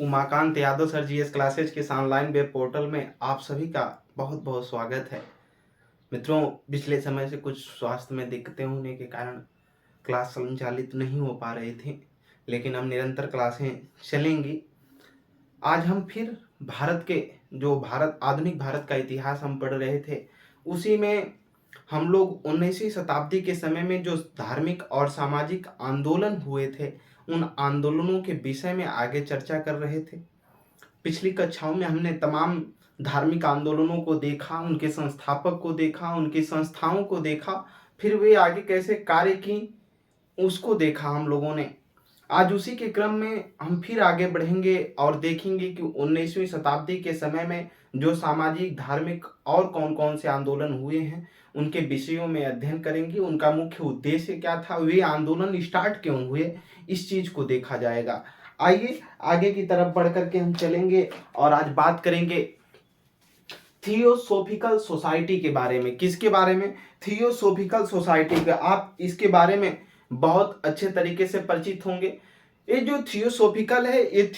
Umakant Yadav sir GS classes के online web portal में आप सभी का बहुत बहुत स्वागत है। मित्रों, पिछले समय से कुछ स्वास्थ्य में दिक्कतें होने के कारण क्लास संचालित नहीं हो पा रही थी, लेकिन अब निरंतर क्लासें चलेंगी। आज हम फिर आधुनिक भारत का इतिहास हम पढ़ रहे थे। उसी में हम लोग 19वीं शताब्दी के समय में जो धार्मिक और सामाजिक आंदोलन हुए थे, उन आंदोलनों के विषय में आगे चर्चा कर रहे थे। पिछली कक्षाओं में हमने तमाम धार्मिक आंदोलनों को देखा, उनके संस्थापक को देखा, उनकी संस्थाओं को देखा, फिर वे आगे कैसे कार्य की उसको देखा हम लोगों ने। आज उसी के क्रम में हम फिर आगे बढ़ेंगे और देखेंगे कि 19वीं शताब्दी के समय में जो सामाजिक, धार्मिक और कौन कौन से आंदोलन हुए हैं, उनके विषयों में अध्ययन करेंगे। उनका मुख्य उद्देश्य क्या था, वे आंदोलन स्टार्ट क्यों हुए, इस चीज को देखा जाएगा। आइए आगे की तरफ बढ़ करके हम चलेंगे और आज बात करेंगे थियोसोफिकल सोसाइटी के बारे में। किसके बारे में? थियोसोफिकल सोसाइटी का। आप इसके बारे में बहुत अच्छे तरीके से परिचित होंगे। ये जो थियोसोफिकल है, ये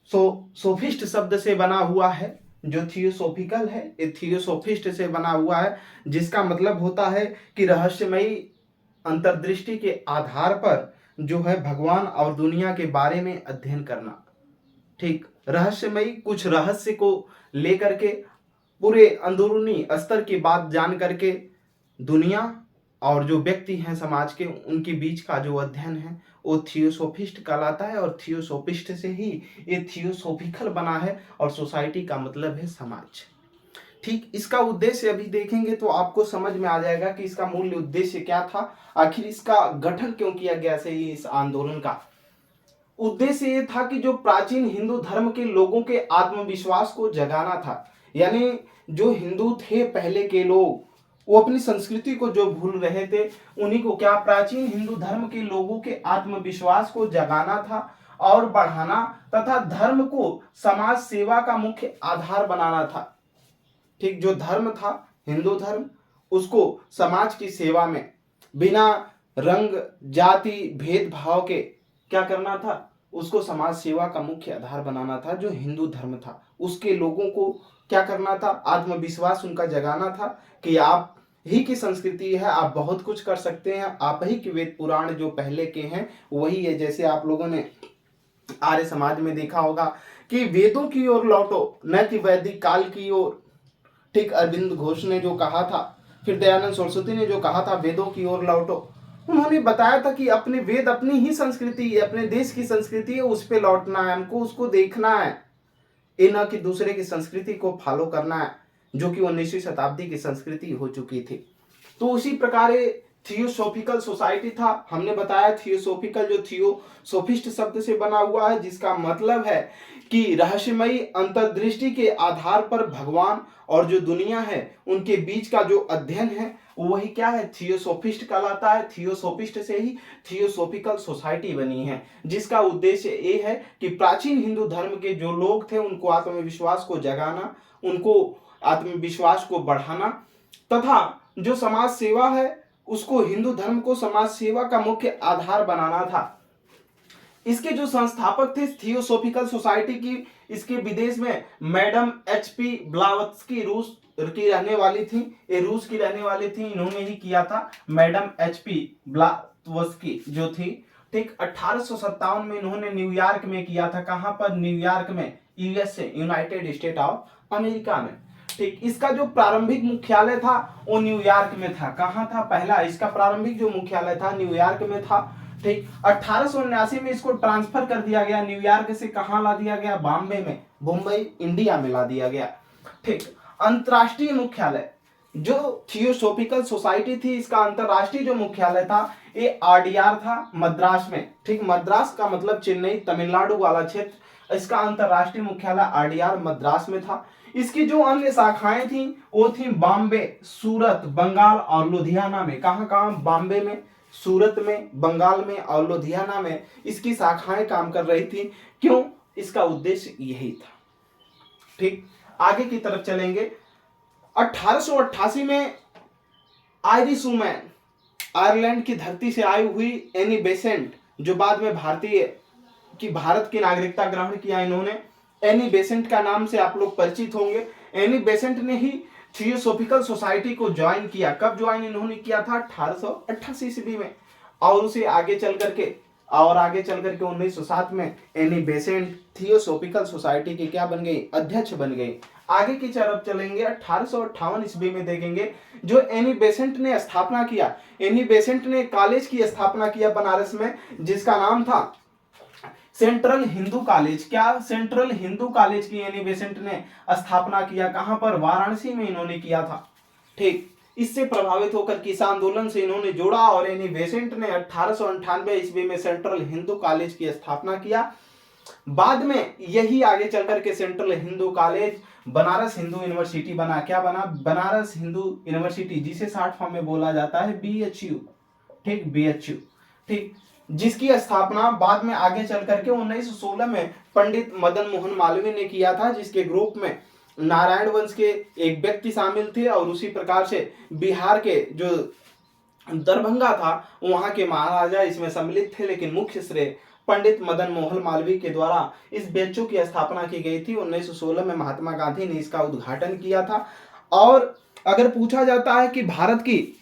सोफिस्ट शब्द से बना हुआ है। जो थियोसोफिकल है, ये थियोसोफिस्ट से बना हुआ है, जिसका मतलब होता है कि रहस्यमयी अंतर्दृष्टि के आधार पर जो है भगवान और दुनिया के बारे में अध्ययन करना। ठीक, रहस्यमयी कुछ रहस्य को लेकर के पूरे अंदरूनी स्तर की बात जान करके दुनिया और जो व्यक्ति हैं समाज के, उनके बीच का जो अध्ययन है वो थियोसोफिस्ट कहलाता है। और थियोसोफिस्ट से ही ये थियोसोफिकल बना है और सोसाइटी का मतलब है समाज। ठीक, इसका उद्देश्य अभी देखेंगे तो आपको समझ में आ जाएगा कि इसका मूल उद्देश्य क्या था, आखिर इसका गठन क्यों किया गया। सही, इस आंदोलन का उद्देश्य ये था कि जो प्राचीन हिंदू धर्म के लोगों के आत्मविश्वास को जगाना था। यानी जो हिंदू थे पहले के लोग, वो अपनी संस्कृति को जो भूल रहे थे, उन्हीं को क्या, प्राचीन हिंदू धर्म के लोगों के आत्मविश्वास को जगाना था और बढ़ाना, तथा धर्म को समाज सेवा का मुख्य आधार बनाना था। ठीक, जो धर्म था हिंदू धर्म, उसको समाज की सेवा में बिना रंग जाति भेदभाव के क्या करना था, उसको समाज सेवा का मुख्य आधार बनाना था। जो हिंदू धर्म था उसके लोगों को क्या करना था, आत्मविश्वास उनका जगाना था कि आप ही की संस्कृति है, आप बहुत कुछ कर सकते हैं, आप ही के वेद पुराण जो पहले के हैं वही है। जैसे आप लोगों ने आर्य समाज में देखा होगा कि वेदों की ओर लौटो, न कि वैदिक काल की ओर। ठीक, अरविंद घोष ने जो कहा था, फिर दयानंद सरस्वती ने जो कहा था वेदों की ओर लौटो, उन्होंने बताया था कि अपने वेद अपनी ही संस्कृति है, अपने देश की संस्कृति है, उस पे लौटना है हमको, उसको देखना है, ये न कि दूसरे की संस्कृति को फॉलो करना है, जो कि 19वीं शताब्दी की संस्कृति हो चुकी थी। तो उसी प्रकार थियोसोफिकल सोसाइटी था। हमने बताया थियोसोफिकल जो थियोसोफिस्ट शब्द से बना हुआ है, जिसका मतलब है कि रहस्यमयी अंतर्दृष्टि के आधार पर भगवान और जो दुनिया है उनके बीच का जो अध्ययन है वही क्या है, थियोसोफिस्ट कहलाता है। थियोसोफिस्ट से ही थियोसोफिकल सोसाइटी बनी है, जिसका उद्देश्य ये है कि प्राचीन हिंदू धर्म के जो लोग थे उनको आत्मविश्वास को जगाना, उनको आत्मविश्वास को बढ़ाना, तथा जो समाज सेवा है उसको, हिंदू धर्म को समाज सेवा का मुख्य आधार बनाना था। इसके जो संस्थापक थे थियोसोफिकल सोसाइटी की, इसके विदेश में मैडम एच.पी. ब्लावत्स्की रूस की रहने वाली थी, ये रूस की रहने वाली थी, इन्होंने ही किया था। Madam HP. ब्लावत्स्की जो थी, ठीक, 1857 में इन्होंने न्यूयॉर्क में किया था। कहां पर? न्यूयॉर्क में, USA, United state of America में। ठीक, इसका जो प्रारंभिक मुख्यालय था वो न्यूयॉर्क में था। कहां था? पहला इसका प्रारंभिक जो मुख्यालय था न्यूयॉर्क में था। ठीक, 1879 में इसको ट्रांसफर कर दिया गया न्यूयॉर्क से। कहां ला दिया गया? बॉम्बे में, मुंबई, इंडिया में ला दिया गया। ठीक, अंतरराष्ट्रीय मुख्यालय जो थियोसोफिकल सोसाइटी थी, इसका अंतरराष्ट्रीय जो मुख्यालय था ये आरडीआर था, मद्रास में। ठीक, मद्रास का मतलब चेन्नई, तमिलनाडु वाला क्षेत्र। इसका अंतरराष्ट्रीय मुख्यालय आरडीआर मद्रास में था। इसकी जो अन्य शाखाएं थी वो थी बॉम्बे, सूरत, बंगाल और लुधियाना में। कहां कहां? बॉम्बे में, सूरत में, बंगाल में और लुधियाना में इसकी शाखाएं काम कर रही थी। क्यों? इसका उद्देश्य यही था। ठीक, आगे की तरफ चलेंगे। 1888 में आयरिश वुमेन, आयरलैंड की धरती से आई हुई एनी बेसेंट, जो बाद में भारतीय कि भारत की नागरिकता ग्रहण किया इन्होंने। एनी बेसेंट का नाम से आप लोग परिचित होंगे। एनी बेसेंट ने ही थियोसॉफिकल सोसाइटी को ज्वाइन किया। कब ज्वाइन इन्होंने किया था? 1888 ईस्वी में। और उसे आगे चल करके 1907 में एनी बेसेंट थियोसॉफिकल सोसाइटी की क्या बन गई? अध्यक्ष बन गई। आगे की तरफ चलेंगे 1858 ईस्वी में देखेंगे जो एनी बेसेंट ने स्थापना किया। एनी बेसेंट ने कॉलेज की स्थापना किया बनारस में, जिसका नाम था सेंट्रल हिंदू कॉलेज। क्या? सेंट्रल हिंदू कॉलेज की एनी बेसेंट ने स्थापना किया। कहां पर? वाराणसी में इन्होंने किया था। ठीक, इससे प्रभावित होकर किस आंदोलन से इन्होंने जोड़ा और एनी बेसेंट ने 1898 ईस्वी में सेंट्रल हिंदू कॉलेज की स्थापना किया। बाद में यही आगे चलकर के central Hindu college Banaras Hindu university बना। क्या बना? बनारस हिंदू यूनिवर्सिटी, जिसे शॉर्ट फॉर्म में बोला जाता है BHU। ठीक, BHU। ठीक, जिसकी स्थापना बाद में आगे चल करके 1916 में पंडित मदन मोहन मालवीय ने किया था, जिसके ग्रुप में नारायण वंश के एक व्यक्ति शामिल थे और उसी प्रकार से बिहार के जो दरभंगा था वहां के महाराजा इसमें सम्मिलित थे। लेकिन मुख्य श्रेय पंडित मदन मोहन मालवीय के द्वारा इस बेंचों की स्थापना की गई थी। 1916 में महात्मा गांधी ने इसका उद्घाटन किया था। और अगर पूछा जाता है कि भारत की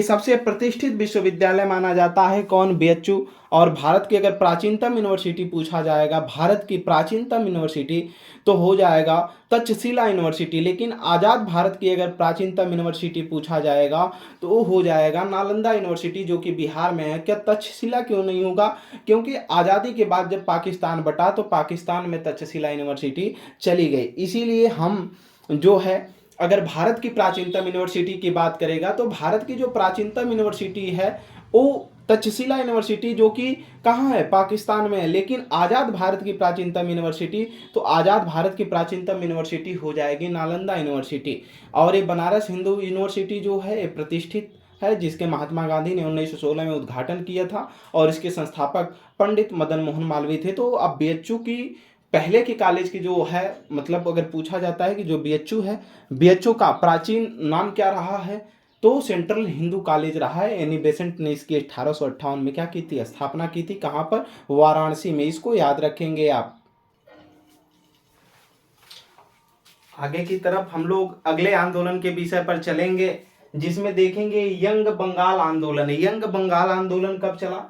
सबसे प्रतिष्ठित विश्वविद्यालय माना जाता है कौन? BHU। और भारत की अगर प्राचीनतम यूनिवर्सिटी पूछा जाएगा, भारत की प्राचीनतम यूनिवर्सिटी, तो हो जाएगा तक्षशिला यूनिवर्सिटी। लेकिन आज़ाद भारत की अगर प्राचीनतम यूनिवर्सिटी पूछा जाएगा तो वो हो जाएगा नालंदा यूनिवर्सिटी, जो कि बिहार में है। क्या तक्षशिला क्यों नहीं होगा? क्योंकि आज़ादी के बाद जब पाकिस्तान बटा तो पाकिस्तान में तक्षशिला यूनिवर्सिटी चली गई। इसीलिए हम जो है अगर भारत की प्राचीनतम यूनिवर्सिटी की बात करेगा तो भारत की जो प्राचीनतम यूनिवर्सिटी है वो तक्षशिला यूनिवर्सिटी, जो कि कहाँ है? पाकिस्तान में है। लेकिन आज़ाद भारत की प्राचीनतम यूनिवर्सिटी, तो आज़ाद भारत की प्राचीनतम यूनिवर्सिटी हो जाएगी नालंदा यूनिवर्सिटी। और ये बनारस हिंदू यूनिवर्सिटी जो है ये प्रतिष्ठित है, जिसके महात्मा गांधी ने 1916 में उद्घाटन किया था और इसके संस्थापक पंडित मदन मोहन मालवीय थे। तो अब BHU की पहले के कॉलेज की जो है, मतलब अगर पूछा जाता है कि जो BHU है, BHU का प्राचीन नाम क्या रहा है? तो सेंट्रल हिंदू कॉलेज रहा है। एनी बेसेंट ने इसकी 1858 में क्या की थी? स्थापना की थी। कहां पर? वाराणसी में। इसको याद रखेंगे आप। आगे की तरफ हम लोग अगले आंदोलन के विषय पर चलेंगे, जिसमें देखेंगे यंग बंगाल आंदोलन। यंग बंगाल आंदोलन कब चला?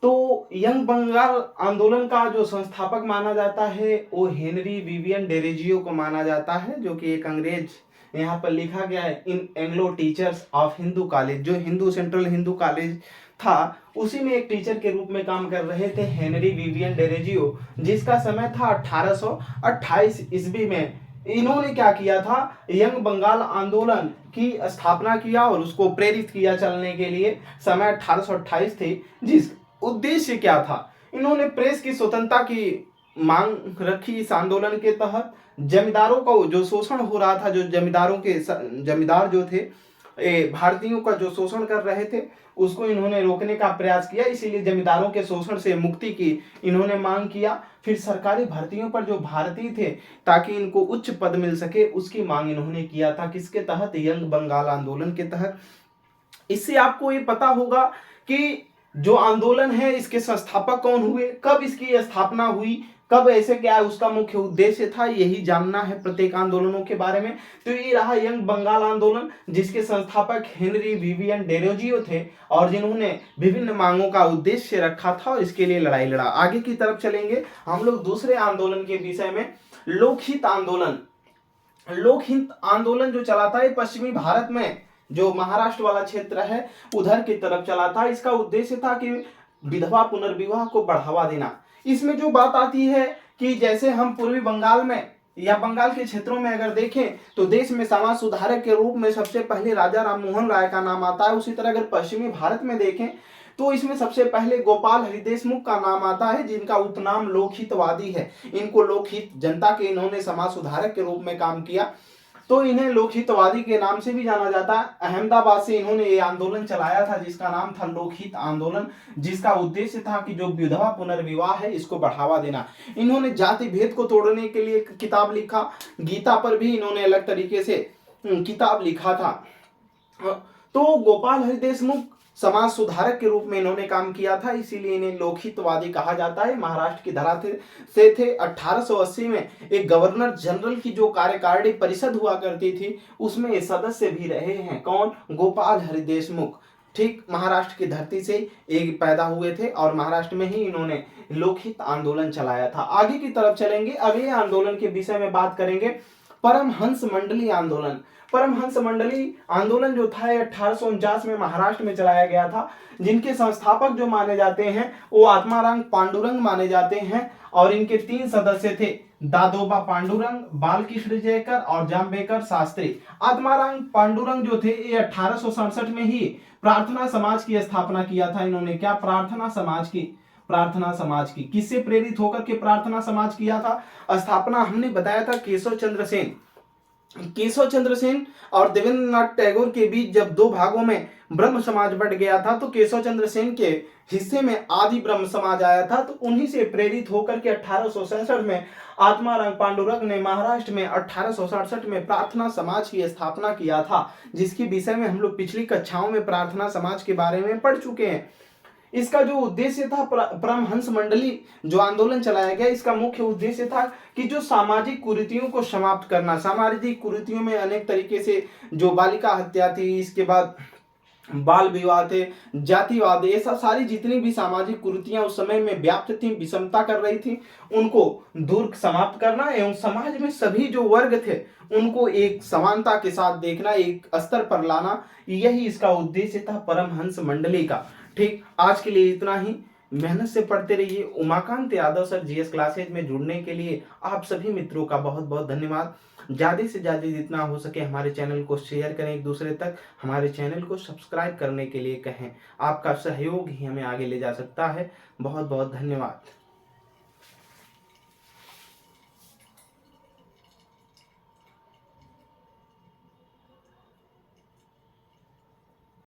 तो यंग बंगाल आंदोलन का जो संस्थापक माना जाता है वो हेनरी विवियन डेरोजियो को माना जाता है, जो कि एक अंग्रेज, यहाँ पर लिखा गया है in Anglo teachers of Hindu College. जो हिंदू सेंट्रल हिंदू कॉलेज था उसी में एक टीचर के रूप में काम कर रहे थे हेनरी विवियन डेरोजियो, जिसका समय था 1828 ईस्वी में। इन्होंने क्या किया था? यंग बंगाल आंदोलन की स्थापना किया और उसको प्रेरित किया चलने के लिए। समय 1828 थी, जिस उद्देश्य क्या था? इन्होंने प्रेस की स्वतंत्रता की मांग रखी। इस आंदोलन के तहत जमींदारों का जो शोषण हो रहा था, जो जमींदार जो थे भारतीयों का जो शोषण कर रहे थे, उसको इन्होंने रोकने का प्रयास किया। इसीलिए जमींदारों के शोषण से मुक्ति की इन्होंने मांग किया। फिर सरकारी भर्तियों पर जो भारतीय थे, ताकि इनको उच्च पद मिल सके, उसकी मांग इन्होंने किया था। किसके तहत? यंग बंगाल आंदोलन के तहत। इससे आपको ये पता होगा कि जो आंदोलन है इसके संस्थापक कौन हुए, कब इसकी स्थापना हुई, कब ऐसे क्या उसका मुख्य उद्देश्य था, यही जानना है प्रत्येक आंदोलनों के बारे में। तो ये रहा यंग बंगाल आंदोलन, जिसके संस्थापक हेनरी विवियन डेरोजियो थे और जिन्होंने विभिन्न मांगों का उद्देश्य रखा था और इसके लिए लड़ाई लड़ा। आगे की तरफ चलेंगे हम लोग दूसरे आंदोलन के विषय में, लोकहित आंदोलन। लोकहित आंदोलन जो चला था ये पश्चिमी भारत में, जो महाराष्ट्र वाला क्षेत्र है उधर की तरफ चला था। इसका उद्देश्य था कि विधवा पुनर्विवाह को बढ़ावा देना। इसमें जो बात आती है कि जैसे हम पूर्वी बंगाल में या बंगाल के क्षेत्रों में अगर देखें तो देश में समाज सुधारक के रूप में सबसे पहले राजा राम मोहन राय का नाम आता है। उसी तरह अगर पश्चिमी भारत में देखें तो इसमें सबसे पहले गोपाल हरि देशमुख का नाम आता है, जिनका उपनाम लोकहितवादी है। इनको लोकहित, जनता के इन्होंने समाज सुधारक के रूप में काम किया, तो इन्हें लोकहितवादी के नाम से भी जाना जाता है। अहमदाबाद से इन्होंने ये आंदोलन चलाया था जिसका नाम था लोकहित आंदोलन, जिसका उद्देश्य था कि जो विधवा पुनर्विवाह है इसको बढ़ावा देना। इन्होंने जाति भेद को तोड़ने के लिए किताब लिखा, गीता पर भी इन्होंने अलग तरीके से किताब लिखा था। तो गोपाल हरि देशमुख समाज सुधारक के रूप में इन्होंने काम किया था, इसीलिए इन्हें लोकहितवादी कहा जाता है। महाराष्ट्र की धरा से थे। 1880 में एक गवर्नर जनरल की जो कार्यकारिणी परिषद हुआ करती थी, उसमें ये सदस्य भी रहे हैं। कौन? गोपाल हरि देशमुख। ठीक महाराष्ट्र की धरती से एक पैदा हुए थे और महाराष्ट्र में ही इन्होंने लोकहित आंदोलन चलाया था। आगे की तरफ चलेंगे, अगले आंदोलन के विषय में बात करेंगे। परमहंस मंडली आंदोलन। परमहंस मंडली आंदोलन जो था 1849 में महाराष्ट्र में चलाया गया था। जिनके संस्थापक जो माने जाते हैं वो आत्माराम पांडुरंग माने जाते हैं और इनके 3 सदस्य थे, दादोबा पांडुरंग, बालकृष्ण जयकर और जाम्बेकर शास्त्री। आत्माराम पांडुरंग जो थे ये 1867 में ही प्रार्थना समाज की स्थापना किया था इन्होंने। क्या? प्रार्थना समाज की। प्रार्थना समाज की किससे प्रेरित होकर के प्रार्थना समाज किया था? स्थापना हमने बताया था केशव चंद्र सेन और देवेंद्रनाथ टैगोर के बीच जब 2 भागों में ब्रह्म समाज बट गया था, तो केशव चंद्र सेन के हिस्से में आदि ब्रह्म समाज आया था। तो उन्हीं से प्रेरित होकर के 1867 में आत्माराम पांडुरंग ने महाराष्ट्र में 1867 में प्रार्थना समाज की स्थापना किया था, जिसके विषय में हम लोग पिछली कक्षाओं में प्रार्थना समाज के बारे में पढ़ चुके हैं। इसका जो उद्देश्य था, परमहंस मंडली जो आंदोलन चलाया गया, इसका मुख्य उद्देश्य था कि जो सामाजिक कुरीतियों को समाप्त करना। सामाजिक कुरीतियों में अनेक तरीके से जो बालिका हत्या थी, इसके बाद बाल विवाह थे, जातिवाद, ये सब सारी जितनी भी सामाजिक कुरीतियां उस समय में व्याप्त थी, विषमता कर रही थी, उनको दूर समाप्त करना एवं समाज में सभी जो वर्ग थे उनको एक समानता के साथ देखना, एक स्तर पर लाना, यही इसका उद्देश्य था परमहंस मंडली का। ठीक, आज के लिए इतना ही। मेहनत से पढ़ते रहिए। Umakant Yadav sir GS classes में जुड़ने के लिए आप सभी मित्रों का बहुत बहुत धन्यवाद। ज़्यादा से ज़्यादा जितना हो सके हमारे चैनल को शेयर करें एक दूसरे तक। हमारे चैनल को सब्सक्राइब करने के लिए कहें। आपका सहयोग ही हमें आगे ले जा सकता है। बहुत बहुत धन्यवाद।